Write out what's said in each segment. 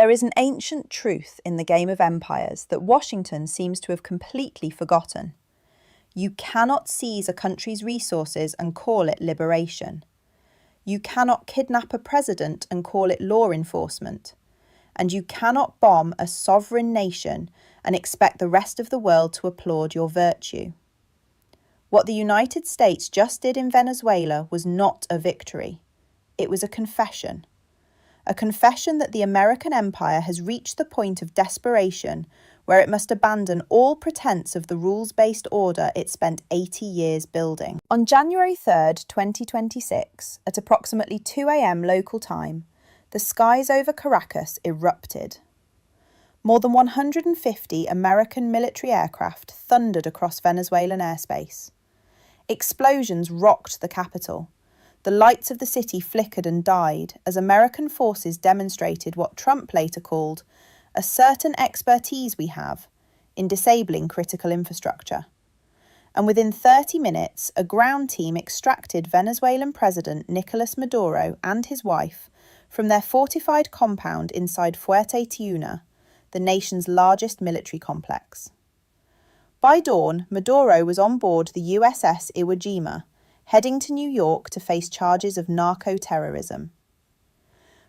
There is an ancient truth in the game of empires that Washington seems to have completely forgotten. You cannot seize a country's resources and call it liberation. You cannot kidnap a president and call it law enforcement. And you cannot bomb a sovereign nation and expect the rest of the world to applaud your virtue. What the United States just did in Venezuela was not a victory. It was a confession. A confession that the American empire has reached the point of desperation where it must abandon all pretense of the rules-based order it spent 80 years building. On January 3rd, 2026, at approximately 2 a.m. local time, the skies over Caracas erupted. More than 150 American military aircraft thundered across Venezuelan airspace. Explosions rocked the capital. The lights of the city flickered and died as American forces demonstrated what Trump later called a certain expertise we have in disabling critical infrastructure. And within 30 minutes, a ground team extracted Venezuelan President Nicolás Maduro and his wife from their fortified compound inside Fuerte Tiuna, the nation's largest military complex. By dawn, Maduro was on board the USS Iwo Jima, heading to New York to face charges of narco-terrorism.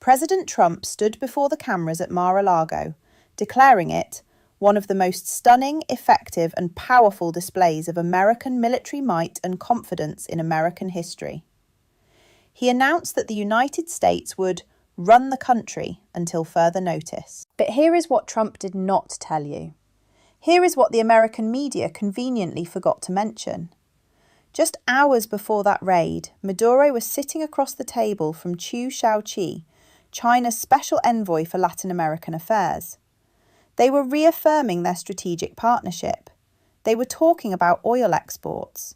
President Trump stood before the cameras at Mar-a-Lago, declaring it one of the most stunning, effective and powerful displays of American military might and confidence in American history. He announced that the United States would run the country until further notice. But here is what Trump did not tell you. Here is what the American media conveniently forgot to mention. Just hours before that raid, Maduro was sitting across the table from Chiu Shaoqi, China's special envoy for Latin American affairs. They were reaffirming their strategic partnership. They were talking about oil exports.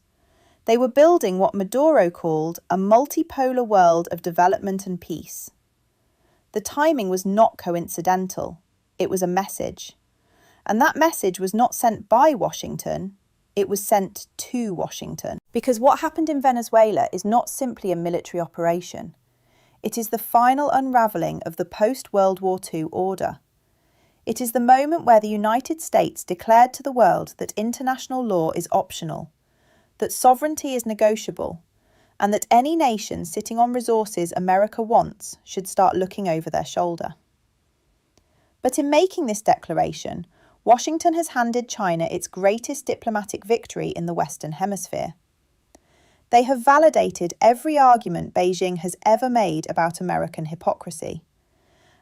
They were building what Maduro called a multipolar world of development and peace. The timing was not coincidental. It was a message. And that message was not sent by Washington. It was sent to Washington. Because what happened in Venezuela is not simply a military operation. It is the final unravelling of the post-World War II order. It is the moment where the United States declared to the world that international law is optional, that sovereignty is negotiable, and that any nation sitting on resources America wants should start looking over their shoulder. But in making this declaration, Washington has handed China its greatest diplomatic victory in the Western Hemisphere. They have validated every argument Beijing has ever made about American hypocrisy.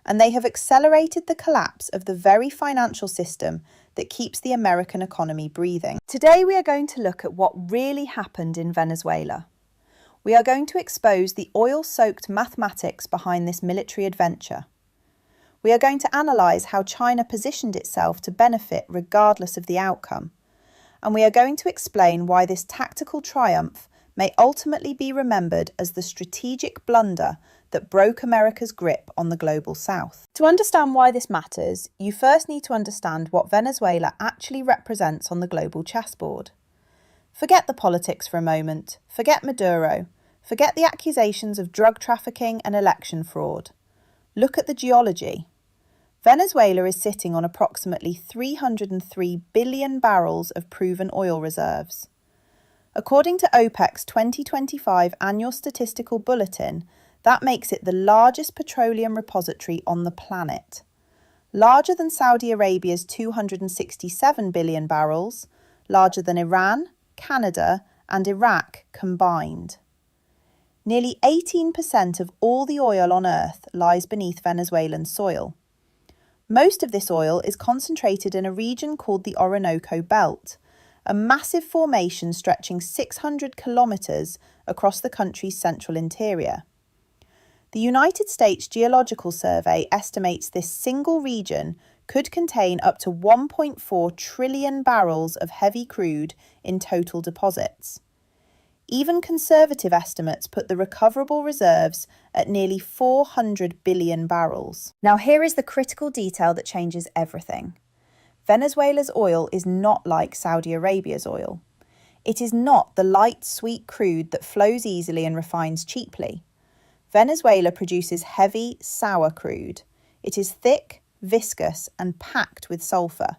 And they have accelerated the collapse of the very financial system that keeps the American economy breathing. Today we are going to look at what really happened in Venezuela. We are going to expose the oil-soaked mathematics behind this military adventure. We are going to analyse how China positioned itself to benefit regardless of the outcome. And we are going to explain why this tactical triumph may ultimately be remembered as the strategic blunder that broke America's grip on the global south. To understand why this matters, you first need to understand what Venezuela actually represents on the global chessboard. Forget the politics for a moment, forget Maduro, forget the accusations of drug trafficking and election fraud. Look at the geology. Venezuela is sitting on approximately 303 billion barrels of proven oil reserves. According to OPEC's 2025 Annual Statistical Bulletin, that makes it the largest petroleum repository on the planet. Larger than Saudi Arabia's 267 billion barrels, larger than Iran, Canada, and Iraq combined. Nearly 18% of all the oil on Earth lies beneath Venezuelan soil. Most of this oil is concentrated in a region called the Orinoco Belt, a massive formation stretching 600 kilometres across the country's central interior. The United States Geological Survey estimates this single region could contain up to 1.4 trillion barrels of heavy crude in total deposits. Even conservative estimates put the recoverable reserves at nearly 400 billion barrels. Now here is the critical detail that changes everything. Venezuela's oil is not like Saudi Arabia's oil. It is not the light, sweet crude that flows easily and refines cheaply. Venezuela produces heavy, sour crude. It is thick, viscous, and packed with sulfur.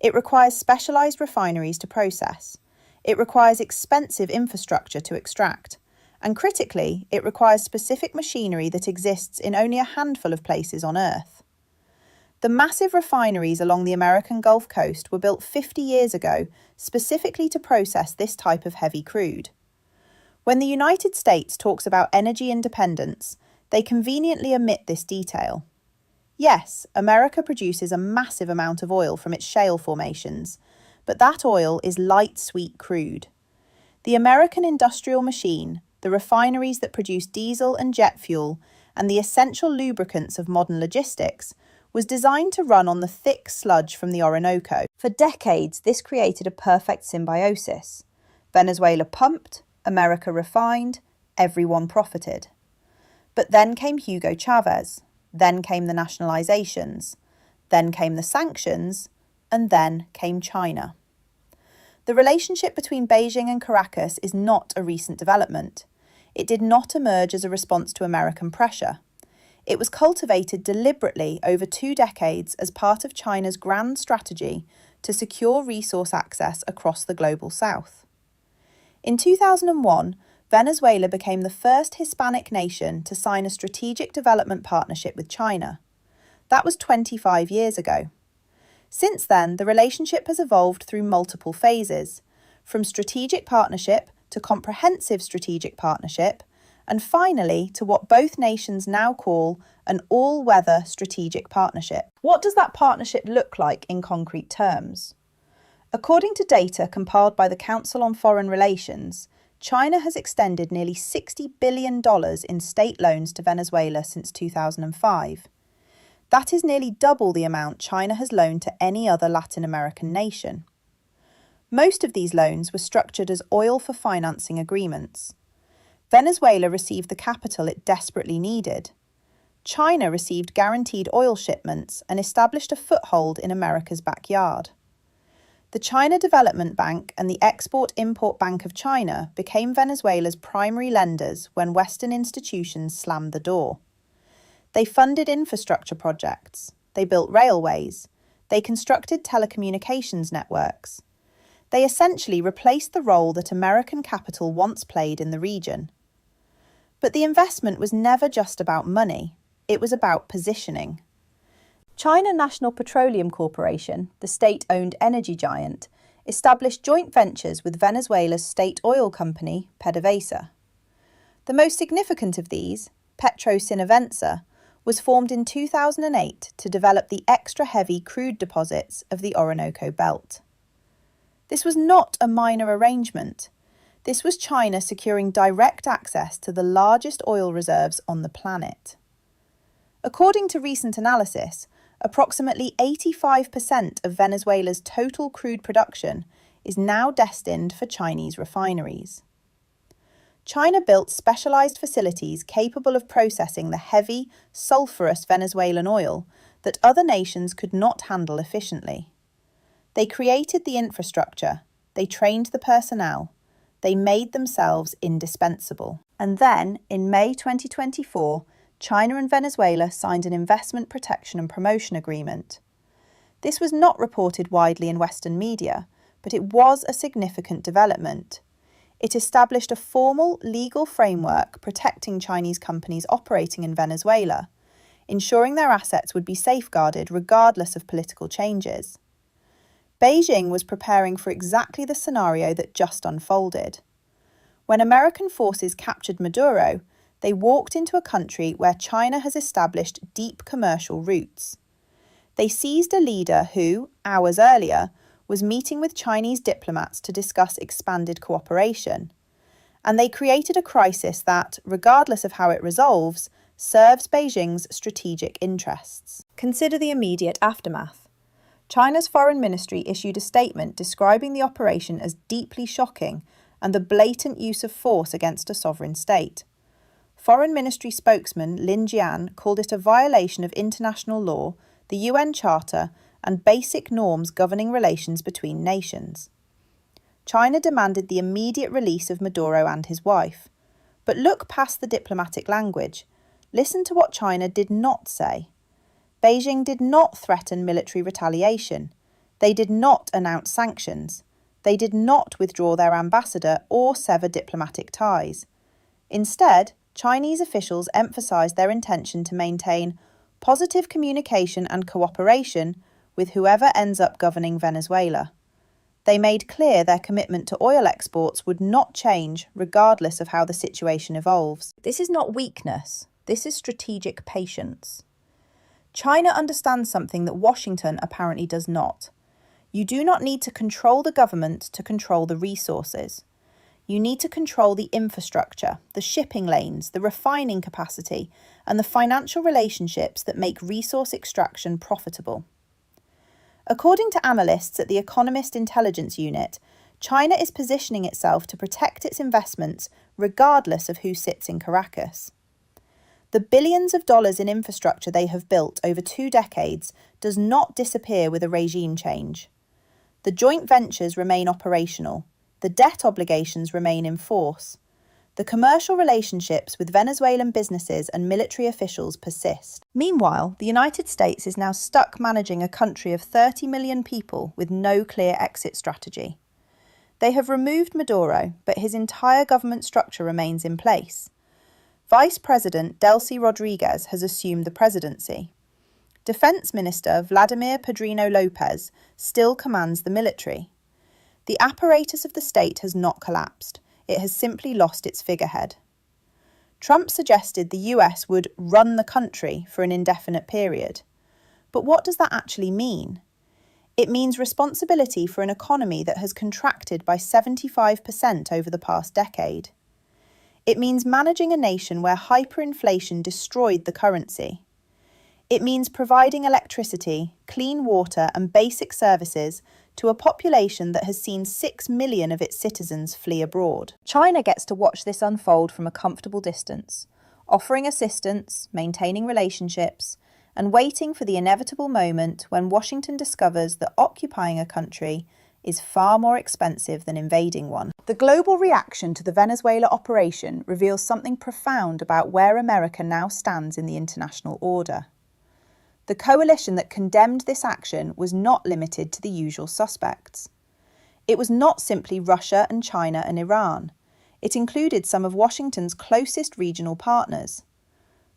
It requires specialised refineries to process. It requires expensive infrastructure to extract. And critically, it requires specific machinery that exists in only a handful of places on Earth. The massive refineries along the American Gulf Coast were built 50 years ago specifically to process this type of heavy crude. When the United States talks about energy independence, they conveniently omit this detail. Yes, America produces a massive amount of oil from its shale formations, but that oil is light sweet crude. The American industrial machine, the refineries that produce diesel and jet fuel, and the essential lubricants of modern logistics, was designed to run on the thick sludge from the Orinoco. For decades, this created a perfect symbiosis. Venezuela pumped, America refined, everyone profited. But then came Hugo Chavez, then came the nationalizations, then came the sanctions, and then came China. The relationship between Beijing and Caracas is not a recent development. It did not emerge as a response to American pressure. It was cultivated deliberately over 2 decades as part of China's grand strategy to secure resource access across the global south. In 2001, Venezuela became the first Hispanic nation to sign a strategic development partnership with China. That was 25 years ago. Since then, the relationship has evolved through multiple phases, from strategic partnership to comprehensive strategic partnership, and finally to what both nations now call an all-weather strategic partnership. What does that partnership look like in concrete terms? According to data compiled by the Council on Foreign Relations, China has extended nearly $60 billion in state loans to Venezuela since 2005. That is nearly double the amount China has loaned to any other Latin American nation. Most of these loans were structured as oil for financing agreements. Venezuela received the capital it desperately needed. China received guaranteed oil shipments and established a foothold in America's backyard. The China Development Bank and the Export-Import Bank of China became Venezuela's primary lenders when Western institutions slammed the door. They funded infrastructure projects. They built railways. They constructed telecommunications networks. They essentially replaced the role that American capital once played in the region. But the investment was never just about money. It was about positioning. China National Petroleum Corporation, the state-owned energy giant, established joint ventures with Venezuela's state oil company, PDVSA. The most significant of these, PetroSinavenza, was formed in 2008 to develop the extra-heavy crude deposits of the Orinoco Belt. This was not a minor arrangement. This was China securing direct access to the largest oil reserves on the planet. According to recent analysis, approximately 85% of Venezuela's total crude production is now destined for Chinese refineries. China built specialized facilities capable of processing the heavy, sulfurous Venezuelan oil that other nations could not handle efficiently. They created the infrastructure, they trained the personnel, they made themselves indispensable. And then, in May 2024, China and Venezuela signed an investment protection and promotion agreement. This was not reported widely in Western media, but it was a significant development. It established a formal legal framework protecting Chinese companies operating in Venezuela, ensuring their assets would be safeguarded regardless of political changes. Beijing was preparing for exactly the scenario that just unfolded. When American forces captured Maduro, they walked into a country where China has established deep commercial roots. They seized a leader who, hours earlier, was meeting with Chinese diplomats to discuss expanded cooperation. And they created a crisis that, regardless of how it resolves, serves Beijing's strategic interests. Consider the immediate aftermath. China's foreign ministry issued a statement describing the operation as deeply shocking and the blatant use of force against a sovereign state. Foreign Ministry spokesman Lin Jian called it a violation of international law, the UN Charter, and basic norms governing relations between nations. China demanded the immediate release of Maduro and his wife. But look past the diplomatic language. Listen to what China did not say. Beijing did not threaten military retaliation. They did not announce sanctions. They did not withdraw their ambassador or sever diplomatic ties. Instead, Chinese officials emphasized their intention to maintain positive communication and cooperation with whoever ends up governing Venezuela. They made clear their commitment to oil exports would not change regardless of how the situation evolves. This is not weakness. This is strategic patience. China understands something that Washington apparently does not. You do not need to control the government to control the resources. You need to control the infrastructure, the shipping lanes, the refining capacity, and the financial relationships that make resource extraction profitable. According to analysts at the Economist Intelligence Unit, China is positioning itself to protect its investments regardless of who sits in Caracas. The billions of dollars in infrastructure they have built over 2 decades does not disappear with a regime change. The joint ventures remain operational. The debt obligations remain in force. The commercial relationships with Venezuelan businesses and military officials persist. Meanwhile, the United States is now stuck managing a country of 30 million people with no clear exit strategy. They have removed Maduro, but his entire government structure remains in place. Vice President Delcy Rodriguez has assumed the presidency. Defense Minister Vladimir Padrino Lopez still commands the military. The apparatus of the state has not collapsed. It has simply lost its figurehead. Trump suggested the US would run the country for an indefinite period. But what does that actually mean? It means responsibility for an economy that has contracted by 75% over the past decade. It means managing a nation where hyperinflation destroyed the currency. It means providing electricity, clean water, and basic services to a population that has seen 6 million of its citizens flee abroad. China gets to watch this unfold from a comfortable distance, offering assistance, maintaining relationships, and waiting for the inevitable moment when Washington discovers that occupying a country is far more expensive than invading one. The global reaction to the Venezuela operation reveals something profound about where America now stands in the international order. The coalition that condemned this action was not limited to the usual suspects. It was not simply Russia and China and Iran. It included some of Washington's closest regional partners.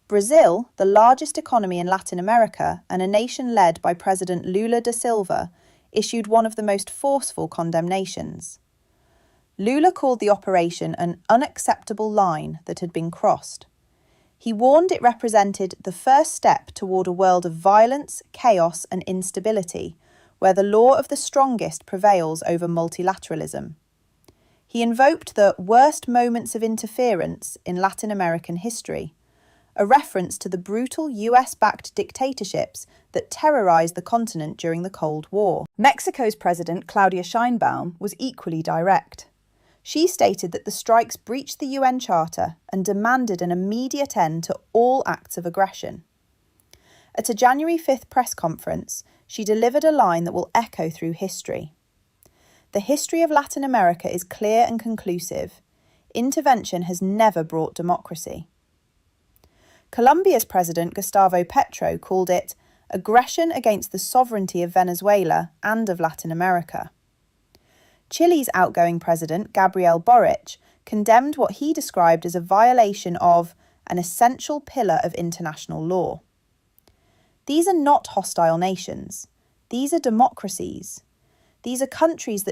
Brazil, the largest economy in Latin America and a nation led by President Lula da Silva, issued one of the most forceful condemnations. Lula called the operation an unacceptable line that had been crossed. He warned it represented the first step toward a world of violence, chaos, and instability, where the law of the strongest prevails over multilateralism. He invoked the worst moments of interference in Latin American history, a reference to the brutal US-backed dictatorships that terrorized the continent during the Cold War. Mexico's President Claudia Sheinbaum was equally direct. She stated that the strikes breached the UN Charter and demanded an immediate end to all acts of aggression. At a January 5th press conference, she delivered a line that will echo through history. The history of Latin America is clear and conclusive. Intervention has never brought democracy. Colombia's President Gustavo Petro called it aggression against the sovereignty of Venezuela and of Latin America. Chile's outgoing president, Gabriel Boric, condemned what he described as a violation of an essential pillar of international law. These are not hostile nations. These are democracies. These are countries that